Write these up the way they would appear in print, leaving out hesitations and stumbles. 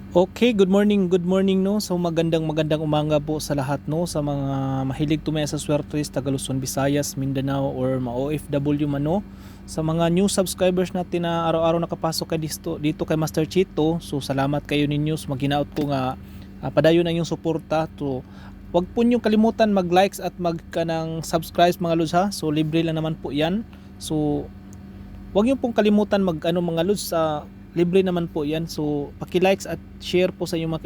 Okay, good morning no. So magandang umaga po sa lahat no, sa mga mahilig tumaya sa Swertres, taga Luzon, Visayas, Mindanao or ma-OFW man no. Sa mga new subscribers natin na araw-araw nakapasok kay dito kay Master Chito. So salamat kayo ninyo. So, mag-hinaut ko nga padayon ang inyong suporta to. Huwag po niyong kalimutan mag-likes at mag-kanang subscribe mga lods ha. So libre lang naman po 'yan. So huwag niyo pong kalimutan mga lods sa libre naman po 'yan. So paki-likes at share po sa inyong mga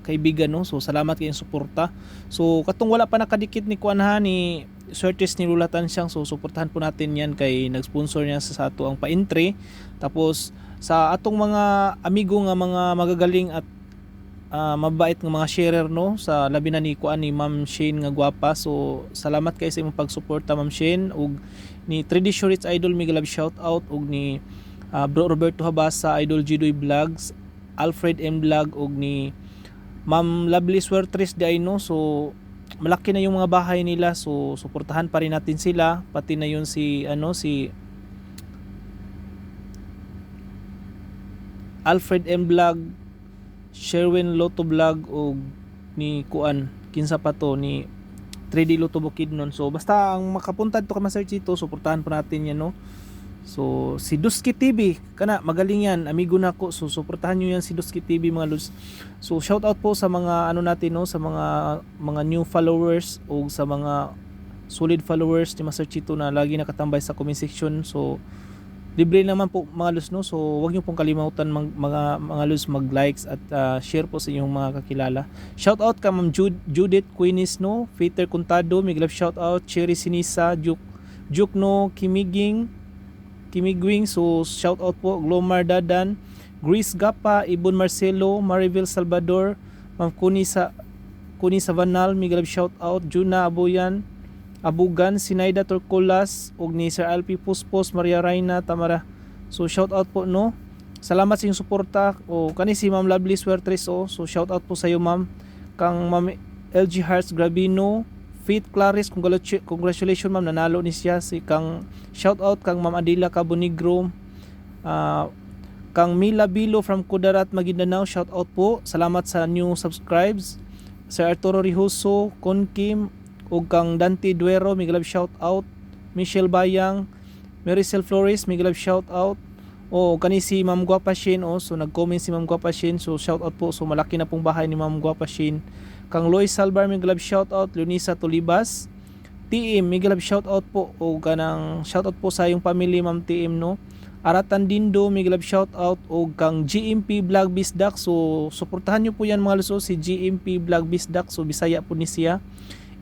kaibigan no. So salamat kayong suporta. So katong wala pa nakadikit ni Kuanha ni Swertes ni Lulatan siyang, so suportahan po natin 'yan kay nag-sponsor niya sa ato ang pa-entry. Tapos sa atong mga amigo nga mga magagaling at mabait nga mga sharer no, sa labi na ni Kuan ni Ma'am Shane nga gwapa. So salamat kay sa imong pagsuporta Ma'am Shane, ug ni Tradition Rich Idol Miguel Love shout out, ug ni Bro Roberto Habasa, Idol Jidoy Vlogs, Alfred M Vlog, ug ni Ma'am Lovely Swertres di no. So malaki na yung mga bahay nila, so suportahan pa rin natin sila, pati na yun si Alfred M Vlog, Sherwin Lotto Vlog, o ni Kuan kinsa pa to ni 3D Lotto Bukidnon. So basta ang makapuntad to kay Master Chito, suportahan po natin yan no. So si Dusky TV kana magaling yan, amigo nako. So suportahan niyo yan si Dusky TV mga lods. So shout out po sa mga natin no, sa mga new followers o sa mga solid followers ni Master Chito na lagi nakatambay sa comment section. So libre naman po mga lods no. So huwag niyo pong kalimutan mga lods mag-likes at share po sa inyong mga kakilala. Shout out ka Ma'am Judith Queenies no, Peter Contado, Miglove shout out, Cherry Sinisa, Juk no Kimigwing, so shout out po, Glomar Dadan, Grace Gapa, Ibon Marcelo, Maribel Salvador, Ma'am Kuni Savanal, Miglove shout out, Juna Abugan, Sinaida Torcolas, ug ni Sir Alpi Puspos, Maria Reina Tamara. So shout out po no. Salamat sa inyong suporta. O kani si Ma'am Lovely Swertres so shout out po sa iyo Ma'am. Kang Ma'am LG Hearts Grabino, Faith Claris, congratulations ma'am, nanalo ni siya. Si kang shout out kang Ma'am Adila Cabonigro, kang Mila Bilo from Kudarat, Maguindanao, shout out po. Salamat sa new subscribes. Sir Arturo Rijoso, Kon Kim, ug kang Dante Duero, Miglove shout out. Michelle Bayang, Maricel Flores, Miglove shout out. O kani si Ma'am Guapa Shin so nag-comment si Ma'am Guapa Shin, so shout out po. So malaki na pong bahay ni Ma'am Guapa Shin. Kang Lois Salvar, Miglove shout out. Leonisa Tulibas, TM, Miglove shout out po. O kanang shout out po sa yung family Ma'am TM no. Aratan Dindo, Miglove shout out. O kang GMP Vlog Bisdak, so suportahan nyo po yan mga luso, si GMP Vlog Bisdak, so Bisaya po ni siya.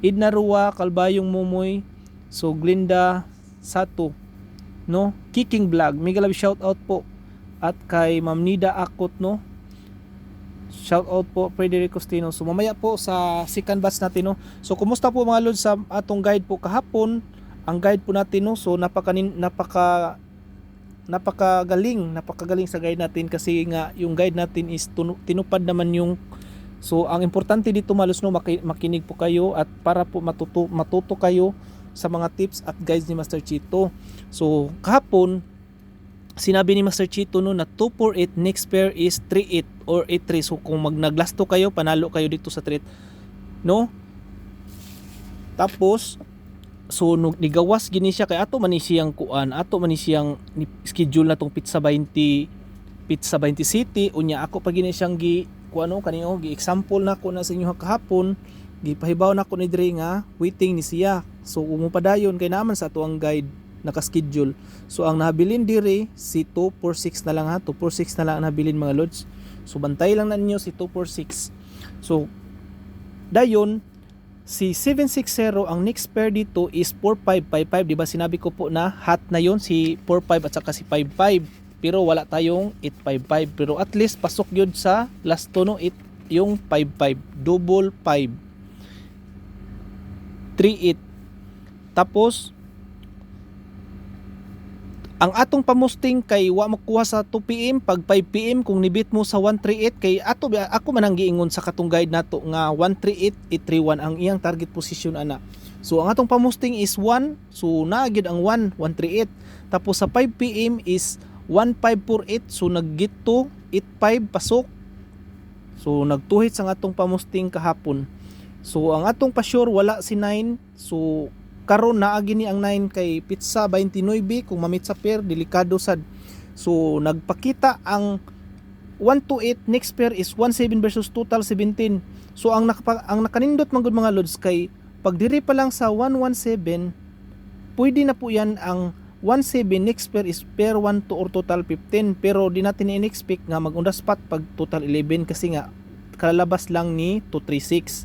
Idna Rua, Kalbayong Mumoy, so Glinda Sato no, Kicking Vlog, Miglove shout out po. At kay Ma'am Nida Akot no, shout out po, Frederico Stino. So mamaya po sa second batch natin no. So kumusta po mga lods sa atong guide po kahapon? Ang guide po natin no, so napakagaling sa guide natin, kasi nga yung guide natin is tinupad naman yung, so ang importante dito malos no, makinig po kayo at para po matuto kayo sa mga tips at guides ni Master Chito. So kahapon sinabi ni Master Chito no na 248, next pair is 38 or 83. So kung naglast kayo, panalo kayo dito sa 38 no. Tapos so nigawas gini siya kay ato man siyang schedule na tong pizza 20 City unya. Ako pa gini siyang gi example na ko na sa inyo kahapon, gipahibaw na ko ni diri nga waiting ni siya. So umupadayon kay naman sa ato ang guide naka-schedule. So ang nahabilin diri si 246 na lang ha, 246 na lang ang nahabilin mga lods. So bantay lang na ninyo si 246. So dayon si 760, ang next pair dito is 4555, di ba sinabi ko po na hot na yon si 45 at saka si 55, pero wala tayong 855, pero at least pasok yun sa last to no, yung 55 double 5 38. Tapos ang atong pamusting kay wa makuha sa 2 PM, pag 5 PM kung nibit mo sa 138 kay ako man ang giingon sa katong guide nato nga 138 831 ang iyang target position ana. So ang atong pamusting is 1, so naagid ang 138. Tapos sa 5 PM is 1548, so naggit to 85 pasok. So nagtuhit sa atong pamusting kahapon. So ang atong pa-sure wala si 9. So karon naa gini ang 9 kay pizza 29 kung mamit sa pair delikado sad. So nagpakita ang 128 next pair is 17 versus total 17. So ang nakanindot man gud mga lods kay pag diri pa lang sa 117 pwede na po yan ang 17 next pair is pair 1 to or total 15, pero di natin in-expect nga mag-on the spot pag total 11 kasi nga kalalabas lang ni 236.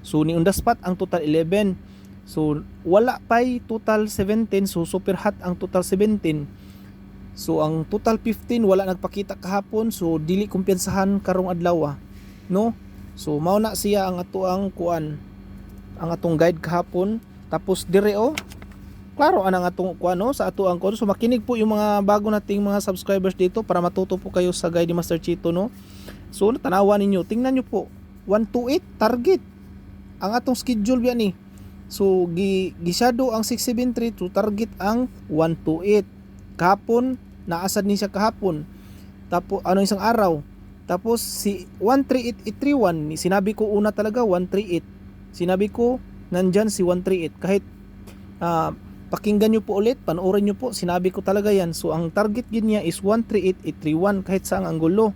So ni on the spot ang total 11. So wala pa'y total 17, so super hot ang total 17. So ang total 15 wala nagpakita kahapon, so dili kumpiyansahan karong adlaw, no? So mao na siya ang atoang kuan, ang atong guide kahapon. Tapos dire klaro anang atong kuan no sa atoang kon. So makinig po yung mga bago nating mga subscribers dito para matuto po kayo sa guide ni Master Chito, no? So tanawan ninyo, tingnan nyo po 128 target ang atong schedule biya ni. So gisado ang 673 to target ang 128 kahapon, naasad ni siya kahapon. Tapos ano isang araw. Tapos si 138831, sinabi ko una talaga 138. Sinabi ko nandyan si 138 kahit pakinggan nyo po ulit, panoorin nyo po, sinabi ko talaga yan. So ang target gid niya is 138831 kahit saang anggulo,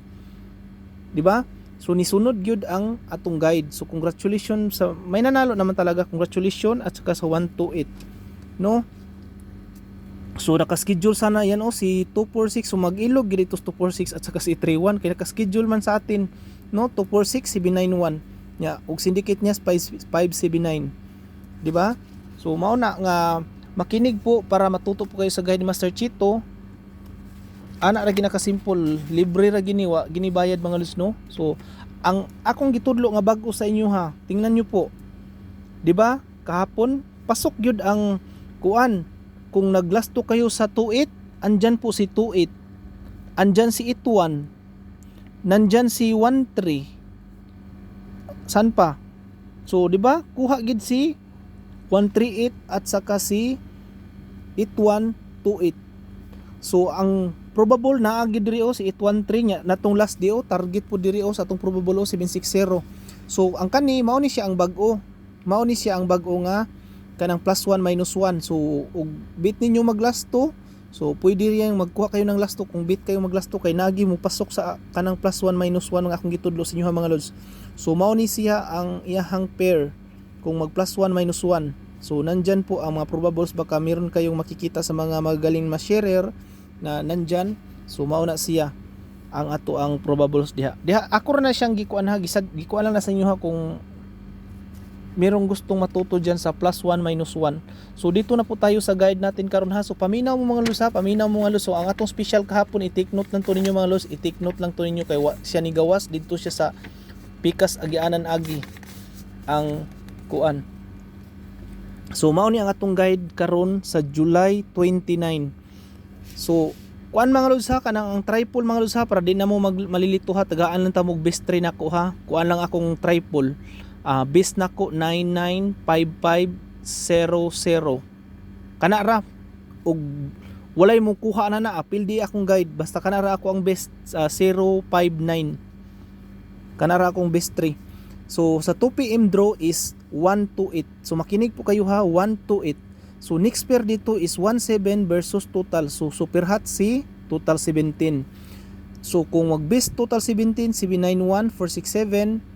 di ba? So nisunod gyud ang atong guide. So congratulations sa may nanalo naman talaga, congratulations at saka sa 128, no? So naka-schedule sana yan si 246, so mag-ilog gid ito 246 at saka si 31 kay naka-schedule man sa atin, no? 246 791 nya ug syndicate niya 579, di ba? So mao na nga makinig po para matuto po kayo sa guide ni Master Chito. Ana ra gina ka simple, libre ra gini, wa ginibayad mga lods, no? So ang akong gitudlo nga bag-o sa inyo ha, tingnan nyo po, di ba? Kahapon pasok gyud ang kuan. Kung naglasto kayo sa 28, andyan po si 28, andyan si 81, nandyan si 13, san pa? So di ba kuha gid si 138 at saka si 8128. So ang probable naa gid diri si 813 nya natong last di target po diri sa atong probable 760. So ang kani mao ni siya ang bag-o. Mao ni siya ang bag-o nga kanang +1 -1. So ug bit ninyo maglasto, so pwede riyang magkuha kayo ng lasto. Kung bit kayo maglasto kay nagi mo pasok sa kanang +1 -1 nga akong gitudlo sa inyo mga lods. So mao ni siya ang iyahang pair kung mag +1 -1. So nandyan po ang mga probables, baka meron kayong makikita sa mga magaling ma-sharer na nandyan. So mao na siya ang ato ang probables diha. Ako na siyang gikuan ha, gikuan lang na sa inyo ha kung merong gustong matuto dyan sa +1 -1. So dito na po tayo sa guide natin karon ha. So paminaw mo mga lods ha, paminaw mo mga lods. So ang atong special kahapon, i-take note lang to ninyo mga lods, i-take note lang to ninyo kay siya ni gawas dito siya sa Pikas Agianan Agi ang kuan. So mao ni ang atong guide karon sa July 29. So kuan mga lods ha, kanang ang triple mga lods ha, para di na mo malilito ha, tagaan lang ta mo best 3 nako ha. Kuan lang akong triple. Best nako 995500. Kana ra ug walay mo kuha na apil di akong guide, basta kana ra ako ang best 059. Kana ra akong best 3. So sa 2 PM draw is 128. So makinig po kayo ha, 128. So next pair dito is 17 versus total. So super hot si total 17. So kung mag best total 17, 791, 467,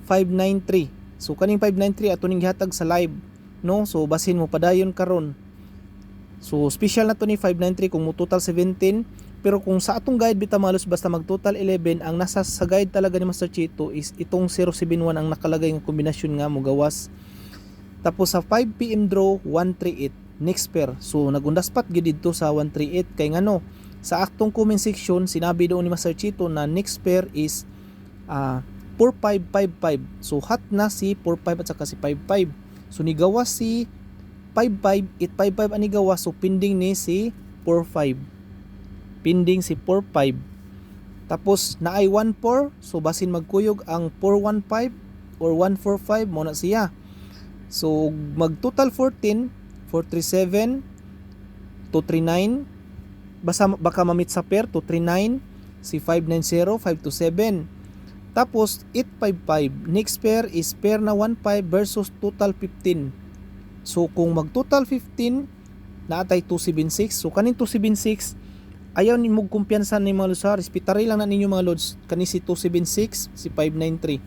593. So kaning 593 ato ning gihatag sa live, no? So basin mo padayon karon. So special na to ni 593 kung mo total 17, pero kung sa atong guide bita malos basta mag total 11, ang nasa sa guide talaga ni Master Chito is itong 071 ang nakalagay nga kombinasyon nga mo gawas. Tapos sa 5 PM draw 138 next pair. So nag-on the spot gid dito sa 138 kay ngano sa aktong comment section sinabi doon ni Master Chito na next pair is 4555. So hot na si 45 at saka si 55. So nigawas si 55, 855 ani gawas, so pending ni si 45. Pending si 45. Tapos naay 14, so basin magkuyog ang 415 or 145 mo na siya. So mag total 14, 437, 239. Baka mamit sa pair 239, si 590, 527. Tapos 855, next pair is pair na 15 versus total 15. So kung mag total 15 naatay 276. So kaning 276 ayaw ni mog kumpiyansa ni mga lods, respetary lang na ninyo mga lods. Kani si 276, si 593.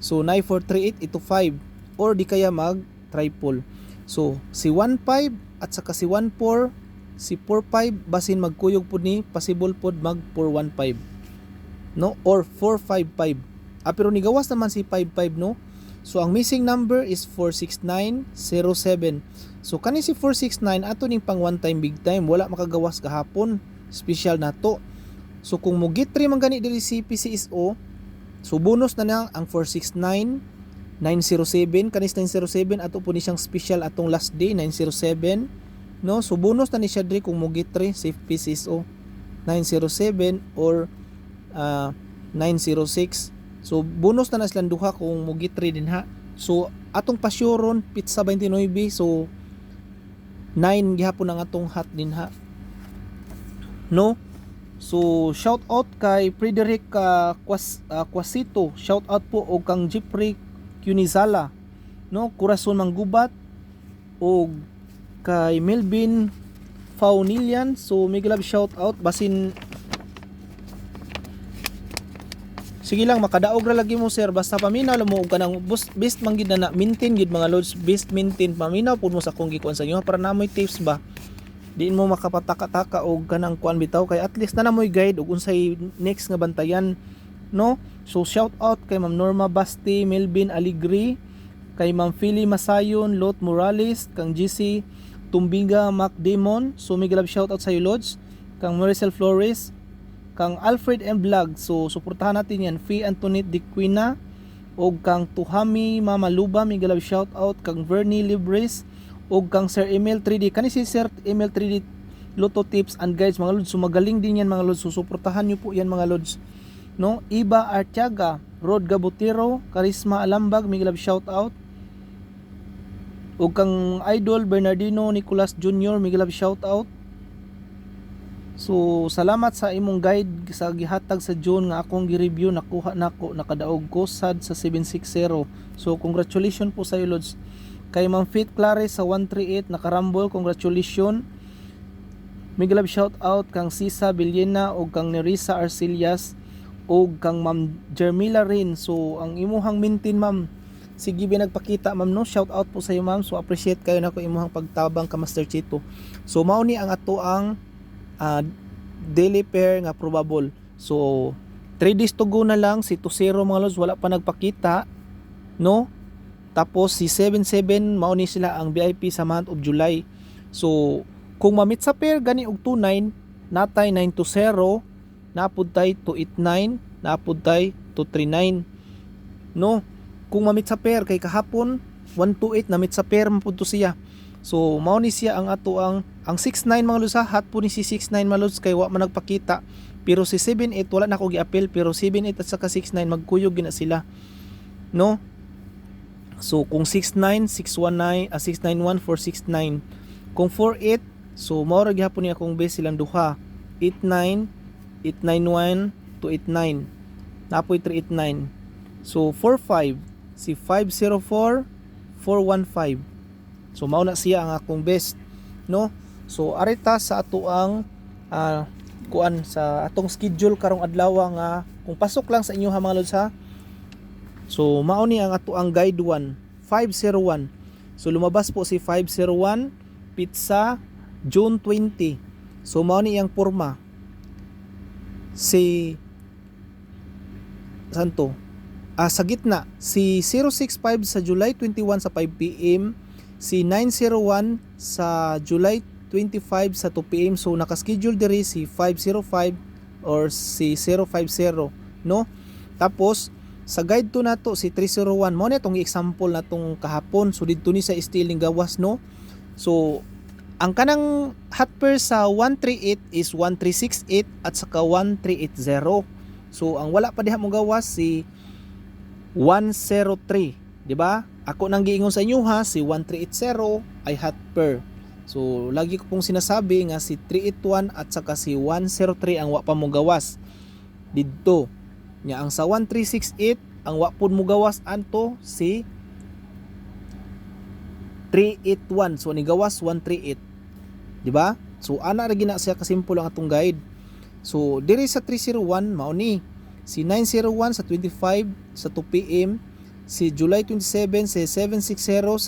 So 9438 ito 5 or di kaya mag triple. So si 15 at saka si 14, si 45 basin magkuyog pud ni possible pod mag 415. No, or 455. Pero ni gawas naman si 55, no. So ang missing number is 46907. So kani si 469 ato ning pang one time big time, wala makagawas gahapon, special na to. So kung mo get 3 man gani diri si PCSO, so bonus na lang ang 469 907, kanis 907 ato po ni siyang special atong last day 907, no. So bonus na ni siya diri kung mo get 3 si PCSO 907 or 906. So bonus na silang duha kung mo get 3 din ha. So atong pasyoron pizza 29, so 9 gihapon ang atong hat din ha, no. So shout out kay Frederick Quasito, shout out po og kang Jeffrey Cunizala, no, Corazon Manggubat, og kay Melvin Faunilian. So mega love shout out basin. Sige lang makadaog ra lagi mo sir, basta paminaw lang mo og kanang best man gid na maintain gid mga lods, best maintain paminaw pud mo sa akong gikuan sa inyo para namoy tips ba. Diin mo makapataka-taka og kanang kuan bitaw kay at least na namoy guide og unsay next nga bantayan, no. So shout out kay Ma'am Norma Basti, Melvin Aligri, kay Ma'am Philly Masayon, Lot Morales, kang GC Tumbiga Macdemon. So mega love shout out sa iyo lods, kang Maricel Flores, kang Alfred M. Vlog. So suportahan natin yan. Fee Antoinette Diquina og kang Tuhami Mama Luba, mega love shout out, kang Vernie Libres og kang Sir Emil 3D. Kani si Sir Emil 3D Lotto Tips and Guides mga lods. So magaling din yan mga lods. So suportahan niyo po yan mga lods, no. Iba Artiaga, Rod Gabutero, Karisma Alambag, mega love shout out. Og kang Idol Bernardino Nicolas Jr., mega love shout out. So salamat sa imong guide sa gihatag sa June nga akong gi-review, nakuha nako, nakadaog ko sad sa 760. So congratulations po sa iyo lods. Kay Ma'am Fit Clares sa 138 nakarambol, congratulations. Mega love shout out kang Sisa Villena og kang Nerissa Arcelias og kang Ma'am Jermila Rin. So ang imuhang maintain ma'am, sige ba nagpakita ma'am, no. Shout out po sa iyo ma'am. So appreciate kayo nako imuhang pagtabang ka Master Chito. So mao ni ang ato ang daily pair nga probable. So 3 days to go na lang si 20 mga lods, wala pa nagpakita, no. Tapos si 77 mao ni sila ang VIP sa month of July. So kung mamit sa pair gani og 29 natay 920, napud tay 289, napud tay 239, no. Kung mamit sa pair kay kahapon 128 namit sa pair man pud to siya. So mao ni siya ang ato ang 69 mga lods, hat po ni si 69 mga lods kay wa man nagpakita. Pero si 78 wala na ko gi-appeal, pero 78 at saka 69 magkuyog gina sila, no. So kung 69 619 691 469, kung 48 so mao ra gihapon ni akong base silang duha 89 891 289, napoy 389. So 45 si 504 415. So mao na siya ang akong best, no. So arita sa ato ang kuan sa atong schedule karong adlaw nga kung pasok lang sa inyo ha mga lods ha. So mao ni ang ato ang guide 1 501. So lumabas po si 501 pizza June 20. So mao ni ang porma si santo sa gitna si 065 sa July 21 sa 5 PM, si 901 sa July 25 sa 2 PM. So naka-schedule diri si 505 or si 050, no. Tapos sa guide to nato si 301 mo na itong example natong kahapon. So dito ni sa stealing gawas, no. So ang kanang hot pair sa 138 is 1368 at saka 1380. So ang wala pa diha mo gawas si 103, di ba? Ako nang giingon sa inyo ha, si 1380 ay hot pair. So lagi ko pong sinasabi nga si 381 at saka si 103 ang wa pa mo gawas didto. nya ang sa 1368 ang wa pud mo gawas anto si 381. So ni gawas 138, di ba? So ana ra gina siya kasimple ang atong guide. So diri sa 301 mao ni si 901 sa 25 sa 2 PM, si July 27 si 760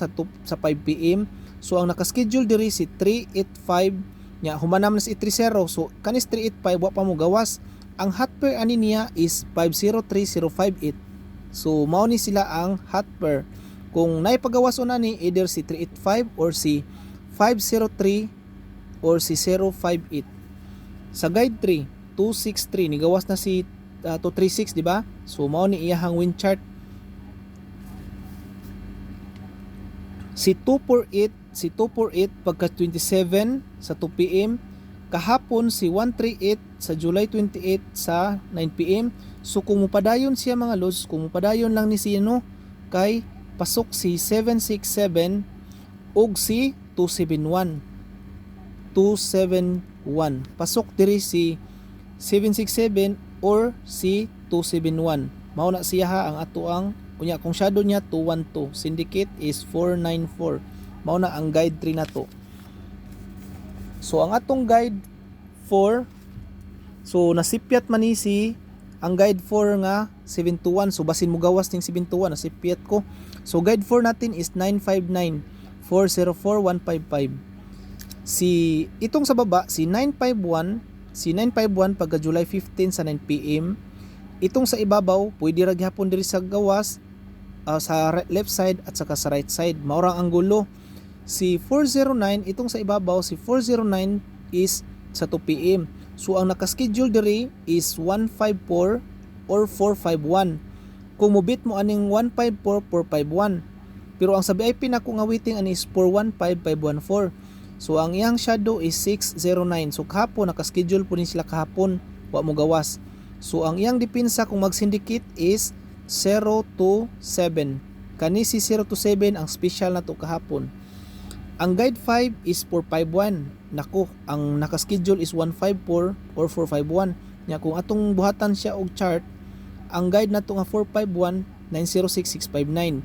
sa 5 PM. So ang naka-schedule diri si 385 nya humanam na si 30. So kanis 385 wa pa mo gawas. Ang hot pair ani niya is 503058. So mao ni sila ang hot pair. Kung naipagawas na ni either si 385 or si 503 or si 058. Sa guide 3, 263 ni gawas na si 236, di ba? So mao ni iyahang wind chart. Si 248 pagka 27 sa 2 PM, kahapon si 138 sa July 28 sa 9 PM. So kung mupadayon siya mga lods, kung mupadayon lang ni siya no, kay pasok si 767 ug si 271. Pasok diri si 767 or si 271. Mao na siya ha ang ato ang unya kung shadow niya 212. Syndicate is 494. Mao na ang guide 3 nato. So ang atong guide 4, so nasipyat man ni si ang guide 4 nga 721. So basin mo gawas ning 721 nasipyat ko. So guide 4 natin is 959 404 155. Si itong sa baba si 951 pagka July 15 sa 9 PM. Itong sa ibabaw pwede ra gyapon diri sa gawas sa left side at saka sa right side. Maurang anggulo. Si 409 itong sa ibabaw si 409 is sa 2 PM. So ang naka-schedule diri is 154 or 451. Kung mobit mo aning 154 451. Pero ang sa VIP na kung waiting ani is 415 514. So ang iyang shadow is 609. So kahapon naka-schedule po ni sila kahapon, wa mo gawas. So ang iyang depensa kung mag-syndicate is 027. Kani si 027 ang special na to kahapon. Ang guide 5 is 451. Nako, ang naka-schedule is 154 or 451. Nya kung atong buhatan siya og chart, ang guide nato nga 451 906659.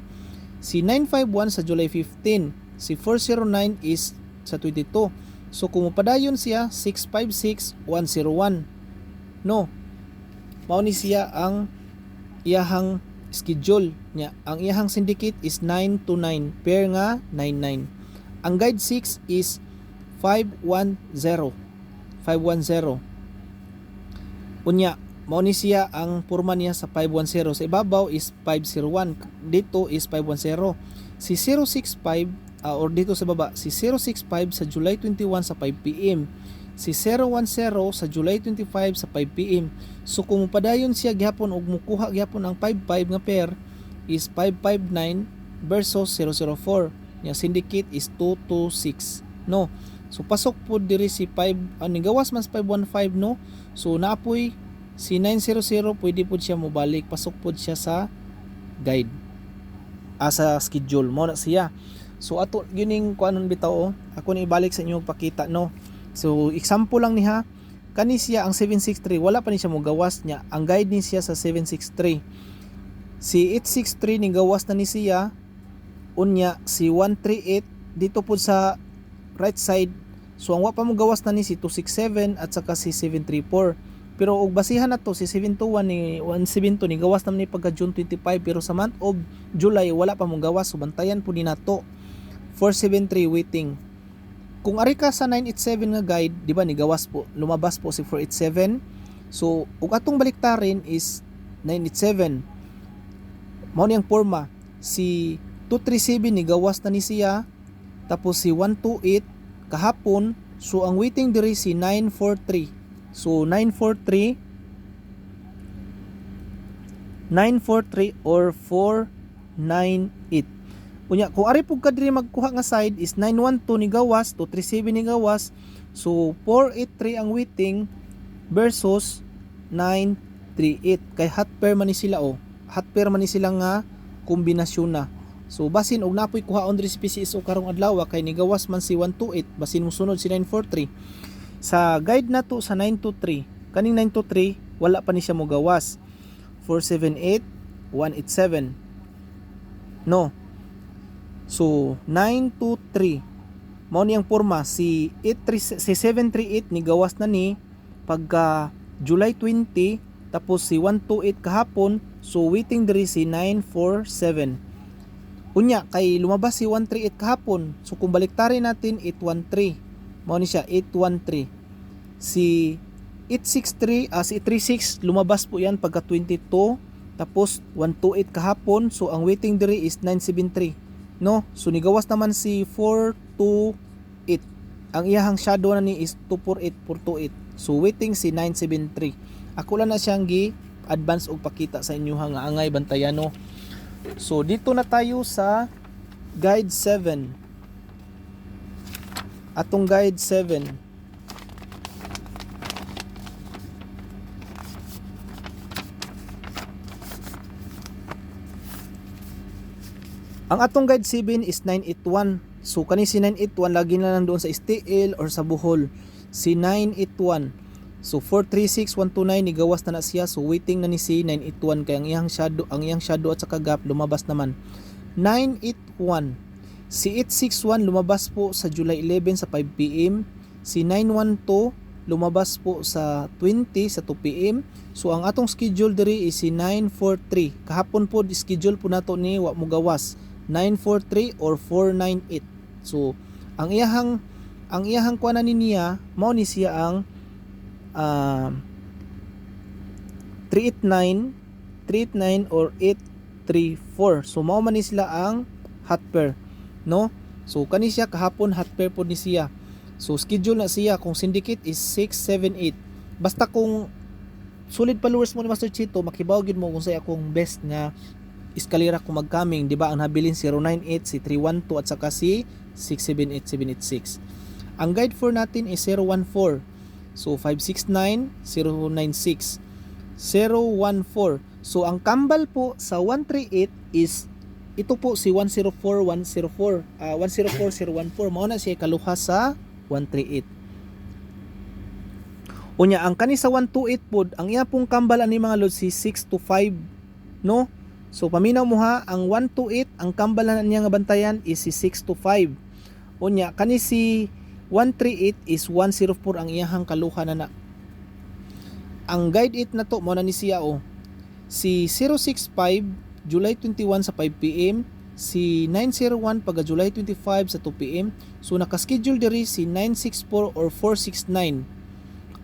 Si 951 sa July 15, si 409 is sa 22. So kung mapadayon siya 656101. No. Mao ni siya ang iyahang schedule nya. Ang iyahang syndicate is 9 to 9, pair nga 99. Ang guide 6 is 510. Unya, mao ni siya ang porma niya sa 510. Sa ibabaw is 501. Dito is 510. Si 065 or dito sa baba, si 065 sa July 21 sa 5 PM. Si 010 sa July 25 sa 5 PM. So kung padayon siya gihapon og mukuha gihapon ang 55 nga pair is 559 versus 004. Nya syndicate is 226. No. So pasok po diri si 5 ani gawas mas 515 no. So naapoy si 900 pwede po siya mobalik, pasok po siya sa guide. Sa schedule mo na siya. So ato gining kuanon bitaw ako ni ibalik sa inyo pakita no. So example lang ni ha. Kani siya ang 763 wala pa ni siya mo gawas niya. Ang guide ni siya sa 763. Si 863 ni gawas na ni siya. Unya si 138 dito po sa right side. So ang wa pa mo gawas na ni si 267 at saka si 734. Pero og basihan na to si 721 ni 172 ni gawas naman ni pagka June 25 pero sa month of July wala pa mo gawas. So bantayan po ni nato. 473 waiting. Kung ari ka sa 987 nga guide, di ba ni gawas po, lumabas po si 487. So ug atong baliktarin is 987. Mao niyang porma. Si 237 ni gawas na ni siya. Tapos si 128 kahapon. So ang waiting diri si 943. So 943 or 498. Unya kung ari pug ka diri magkuha nga side is 912 ni gawas, 237 ni gawas. So 483 ang waiting versus 938. Kay hot pair man ni sila Hot pair man ni sila nga kombinasyon na. So basin og napoy kuhaon diri si PCSO karong adlaw kay ni gawas man si 128, basin mo sunod si 943. Sa guide nato sa 923, kaning 923 wala pa ni siya mo gawas. 478 187. No. So 923 mao niyang porma. Si 738 ni gawas na ni pagka July 20, tapos si 128 kahapon, so waiting diri si 947. Unya kay lumabas si 138 kahapon, so kung baliktarin natin 813, mao ni siya 813. Si 863 si 36 lumabas po yan pagka 22, tapos 128 kahapon, so ang waiting diri is 973. No, so nigawas naman si 428. Ang iyahang shadow na ni is 248 428. So waiting si 973. Ako lang na siyang gi-advance og pakita sa inyo nga angay bantayano. So dito na tayo sa guide 7. Atong guide 7. Ang atong guide 7 is 981. So kani si 981 lagi na lang doon sa STL or sa Bohol. Si 981. So 436 129 ni gawas na siya. So waiting na ni si 981 kay ang iyang shadow at saka gap lumabas naman. 981. Si 861 lumabas po sa July 11 sa 5 PM. Si 912 lumabas po sa 20 sa 2 PM. So ang atong schedule diri is si 943. Kahapon po schedule po nato ni wa mo gawas. 943 or 498. So ang iyahang kuanan niya mao ni siya ang 389 or 834. So mao man ni sila ang hot pair, no? So kani siya kahapon hot pair po ni siya. So schedule na siya kung syndicate is 678. Basta kung solid followers mo ni Master Chito, makibaw gid mo kung say akong best nga eskalera kung magkaming, di ba? Ang habilin 098, si 312 at saka si 678, 786. Ang guide 4 natin is 014. So 569, 096, 014. So ang kambal po sa 138 is ito po si 104, 104, 104, 014. Mao na siya kaluha sa 138. Unya ang kani sa 128 pod, ang iya pong kambal ani mga lod si 6 to 5, no? So paminaw mo ha, ang 128 ang kambal na niya nga bantayan is si 6 to 5. Unya kani si 138 is 104 ang iyahang kaluha na. Ang guide 8 na to mo na ni siya si 065 July 21 sa 5 PM, si 901 pagka July 25 sa 2 PM. So naka-schedule diri si 964 or 469.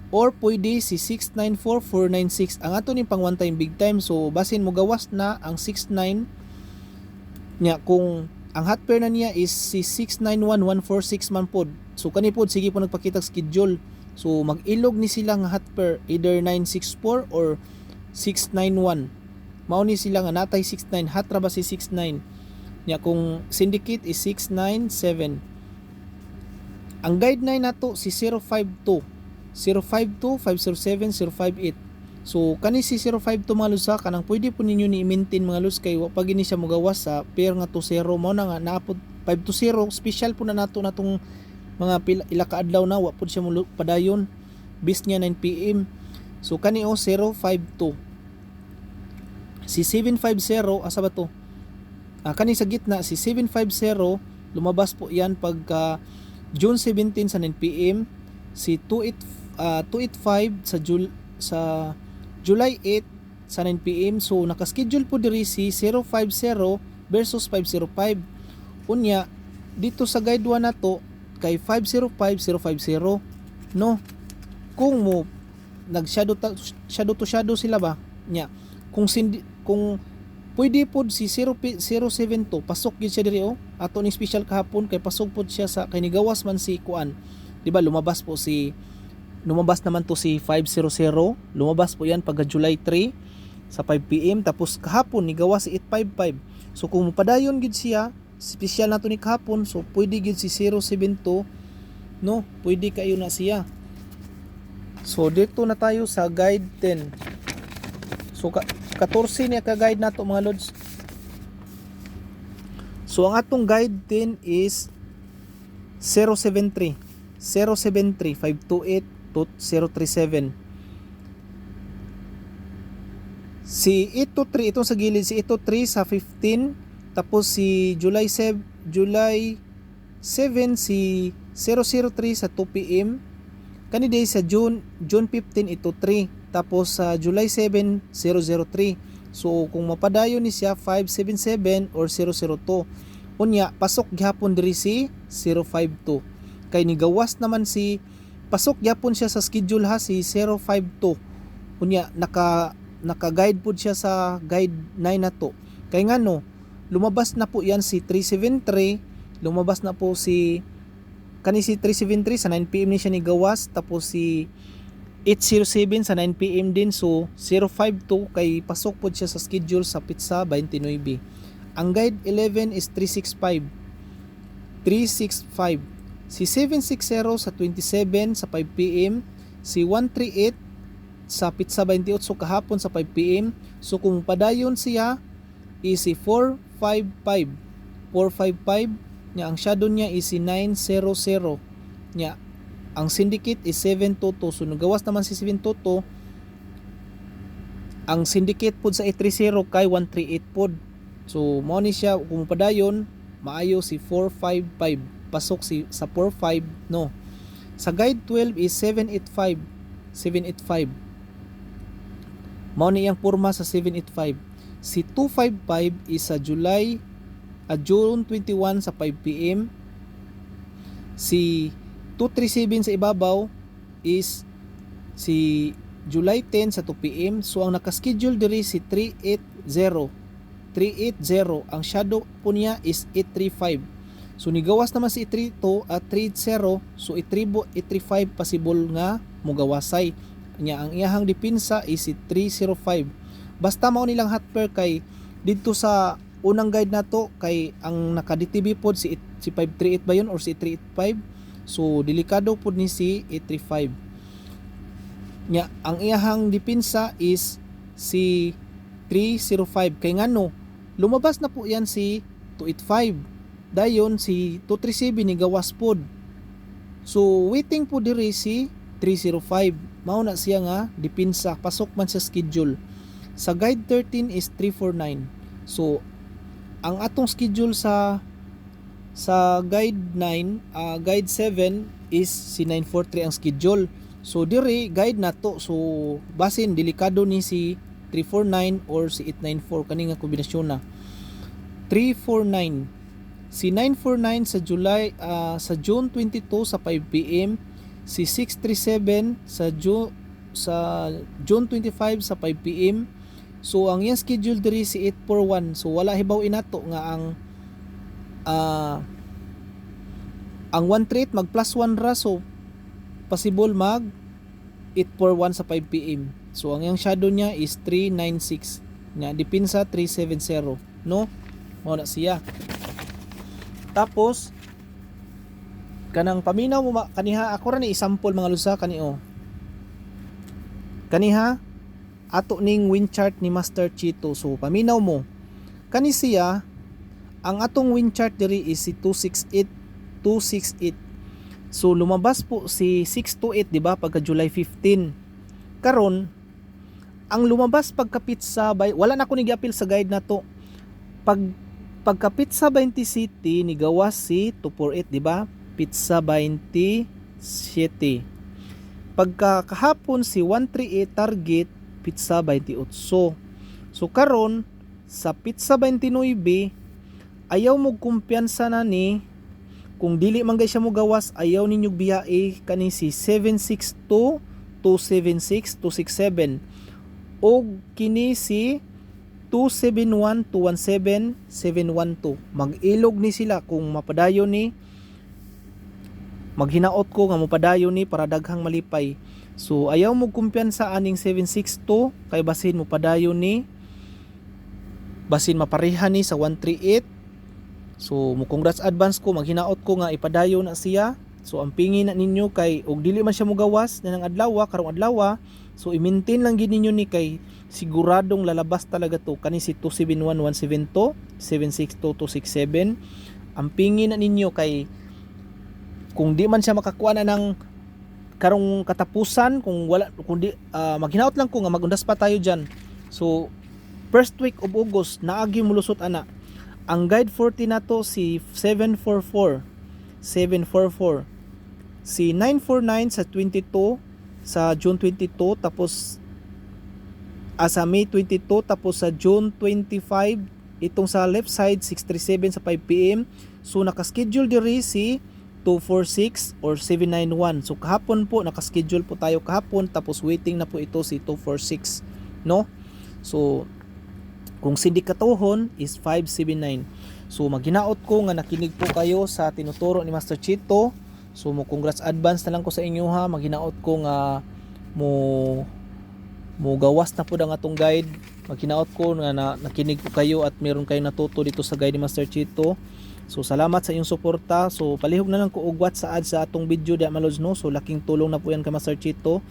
Or pwede si 694, 496. Ang ato ni pang one time big time. So basin mo gawas na ang 69 niya kung ang hot pair na niya is si 691, 146 man pod. So kani pod sige po nagpakita schedule. So mag-ilog ni sila nga hot pair either 964 or 691. Mao ni sila nga natay 69, hot ra ba si 69. Niya kung syndicate is 697. Ang guide 9 nato si 052. 052, 507, 058. So kani si 052 mga lusa kanang pwede po ninyo ni i-maintain mga lus kay wa pa gini siya mogawas sa pair nga 20 mao na nga naapod 520 special po na nato natong mga ila ka adlaw na wa pud siya mo padayon bis niya 9 PM. So kani 052. Si 750 asa ba to? Kani sa gitna si 750 lumabas po yan pagka June 17 sa 9 PM. Si 285 sa July 8 sa 9 PM. So naka-schedule po diri si 050 versus 505. Unya dito sa guide 1 na to kay 505 050, no? Kung mo nag shadow to shadow sila ba nya kung pwede pod si 072 pasok gyud siya diri ato ni special kahapon kay pasok pod siya sa kay nigawas man si kuan, di ba? Lumabas naman to si 500, lumabas po yan pagka July 3 sa 5 PM, tapos kahapon nigawas si 855. So kung mupadayon gid siya special nato ni kahapon, so pwede gid si 072, no? Pwede kayo na siya. So dito na tayo sa guide 10. So 14 niya ka guide nato mga lods. So ang atong guide 10 is 073 528 037. Si ito 3 itong sa gilid, si ito 3 sa 15, tapos si July 7 si 003 sa 2 PM. Kani day sa June 15 ito 3, tapos sa July 7 003. So kung mapadayon ni siya 577 or 002. Unya pasok gyapon diri si 052. Kay ni gawas naman si pasok gyapon siya sa schedule ha si 052. Unya naka-guide po siya sa guide 9 na to. Kay ngano lumabas na po yan si 373, lumabas na po si 373 sa 9 PM ni siya ni gawas, tapos si 807 sa 9 PM din. So 052 kay pasok po siya sa schedule sa pizza 29. Ang guide 11 is 365. Si 760 sa 27 sa 5 PM, si 138 sa pizza 28 so kahapon sa 5 PM. So kung padayon siya is si 455 nya, ang shadow niya is si 900 nya, ang syndicate is 722. So nagawas naman si 722, ang syndicate pod sa 830 kay 138 pod. So mao ni siya kung padayon maayo si 455, pasok si sa 45 no. Sa guide 12 is 785. Mao ni yang porma sa 785. Si 255 is sa June 21 sa 5 PM. Si 237 sa ibabaw is si July 10 sa 2 PM. So ang naka-schedule diri si 380. Ang shadow po niya is 835. So nigawas naman si 832 at 30. So 835 possible nga mugawasay nya. Ang iyahang dipinsa is si 305. Basta mao nilang hot pair kay dito sa unang guide na to kay ang naka-DTB pod si 538 ba yun or si 385. So delikado pod ni si 835 nya. Ang iyahang dipinsa is si 305 kay ngano lumabas na po yan si 285. Dayon si 237 ni gawas pod. So waiting po diri si 305. Mao na siya nga dipinsa, pasok man sa schedule. Sa guide 13 is 349. So ang atong schedule sa guide 9, guide 7 is si 943 ang schedule. So diri guide na to. So basin delikado ni si 349 or si 894 kani nga kombinasyon na. 349 si 949 sa June 22 sa 5 PM, si 637 sa June 25 sa 5 PM. So ang iyang schedule diri si 841. So wala hibaw inato nga ang 138 mag plus 1 ra, so possible mag 841 sa 5 PM. So ang iyang shadow niya is 396 nya, dipinsa 370 no. Mao na siya. Tapos kanang paminaw mo kaniha ako ra ni example mga lusa kaniha ato ning wind chart ni Master Chito. So paminaw mo kani siya, ang atong wind chart diri is si 268. So lumabas po si 628 di ba pagka July 15. Karon ang lumabas pagka pizza by, wala na ko ni giapil sa guide na to. Pagka pizza 20 city ni gawas si 248 di ba? Pizza 20 city. Pagka kahapon si 138 target pizza 28. So karon sa pizza 29 ayaw mo kumpiyansa na ni kung dili man gay siya mo gawas, ayaw ninyo biyae kani si 762 276 267 o kini si 271 217 712. Mag-ilog ni sila kung mapadayon ni, maghinaot ko nga mapadayon ni para daghang malipay. So ayaw mo kumpiyansa aning 762 kay basin mo padayon ni, basin mapareha ni sa 138. So mo congrats advance ko, maghinaot ko nga ipadayon na siya. So ang pingin na ninyo kay og dili man siya mogawas nanang adlaw karong adlaw, so i-maintain lang gid ninyo ni kay siguradong lalabas talaga to kani si 271 172 762 267. Ang pingin na ninyo kay kung di man siya makakuha na ng karong katapusan, kung wala, kung di maghinaot lang ko nga magundas pa tayo diyan. So First week of August naagi mulusot ana. Ang guide 40 nato si 744. 744. Si 949 sa 22 sa June 22 tapos sa May 22 tapos sa June 25 itong sa left side 637 sa 5 PM. So naka-schedule diri si 246 or 791. So kahapon po naka-schedule po tayo kahapon tapos waiting na po ito si 246, no? So kung sindikatuhon is 579. So maghinaot ko nga nakinig po kayo sa tinuturo ni Master Chito. So mo congrats advance na lang ko sa inyo ha. Maghinaot ko nga mo gawas na po ang atong guide. Maghinaot ko nga nakinig po kayo at meron kayong natuto dito sa guide ni Master Chito. So salamat sa inyong suporta. So palihog na lang ko og what sa ads sa atong video di malods, no. So laking tulong na po yan kay Master Chito.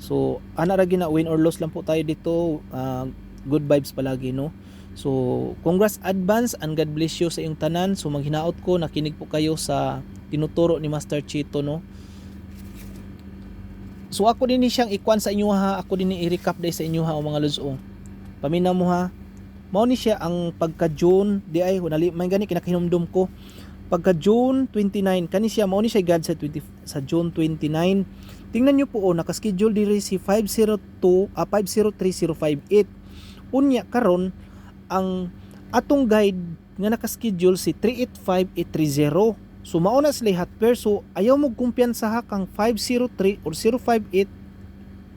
So ana ra gina win or loss lang po tayo dito. Good vibes palagi, no. So congrats advance and God bless you sa iyong tanan. So maghinaot ko nakinig po kayo sa tinuturo ni Master Chito, no. So ako din ni siyang ikuan sa inyo ha. Ako din ni i-recap dai sa inyo ha o mga lods. Paminaw mo ha. Mao ni siya ang pagka June di ay may gani kinakihinumdum ko. Pagka June 29 kani siya mao ni siya God sa June 29. Tingnan niyo po naka-schedule diri si 503058. Unya karon ang atong guide nga naka-schedule si 385830. So mao na sila hot pair. So ayaw mo kumpiyansa ha kang 503 or 058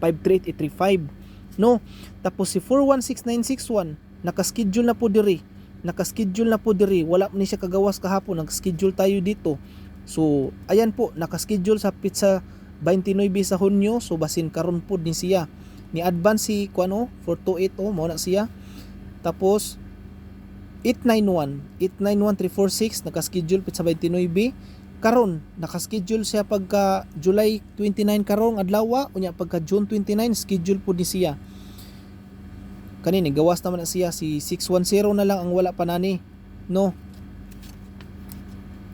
53835, no. Tapos si 416961 naka-schedule na po diri. Wala ni siya kagawas kahapon, nag-schedule tayo dito. So ayan po, naka-schedule sa pizza 29 sa Hunyo. So basin karon po din siya. Ni advance si 428 mo na siya. Tapos 891346 naka-schedule pizza 29. Karon naka-schedule siya pagka July 29 karong adlaw, unya pagka June 29 schedule po din siya. Kanini gawas naman na siya si 610 na lang ang wala pa nani, no.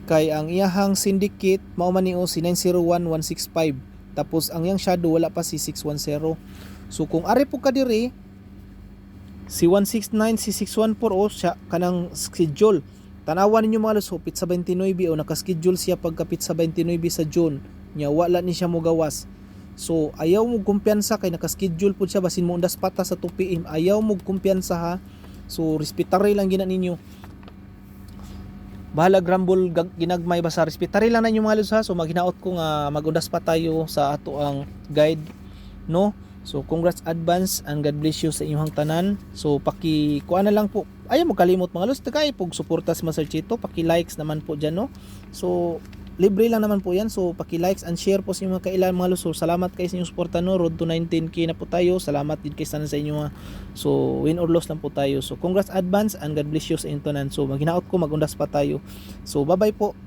Kay ang iyahang syndicate mao man niyo si 901165. Tapos ang yang shadow wala pa si 610. So kung ari po ka diri si 169 si 614 siya kanang schedule. Tanawan ninyo mga lusop pizza 29 o naka-schedule siya pagka pizza 29 sa June. Nya wala ni siya mo gawas. So ayaw mo kumpiyansa kay naka-schedule po siya basin mo undas pata sa 2 PM. Ayaw mo kumpiyansa ha. So respetary lang gina ninyo. Bahala grumble ginagmay basta respetary lang ninyo mga lusop ha. So maghinaot ko nga magundas pa tayo sa ato ang guide, no. So congrats advance and God bless you sa inyong tanan. So kuha na lang po. Ayaw mo kalimot mga lusop kay pug suporta sa Master Chito, paki-likes naman po diyan, no. So libre lang naman po yan. So paki-likes and share po sa inyong kailan mga lusop. Salamat kayo sa inyong suporta, no. Road to 19k na po tayo. Salamat din kayo sana sa inyo. So win or loss lang po tayo. So congrats advance and God bless you sa inyong tanan. So maghinaot ko magundas pa tayo. So bye bye po.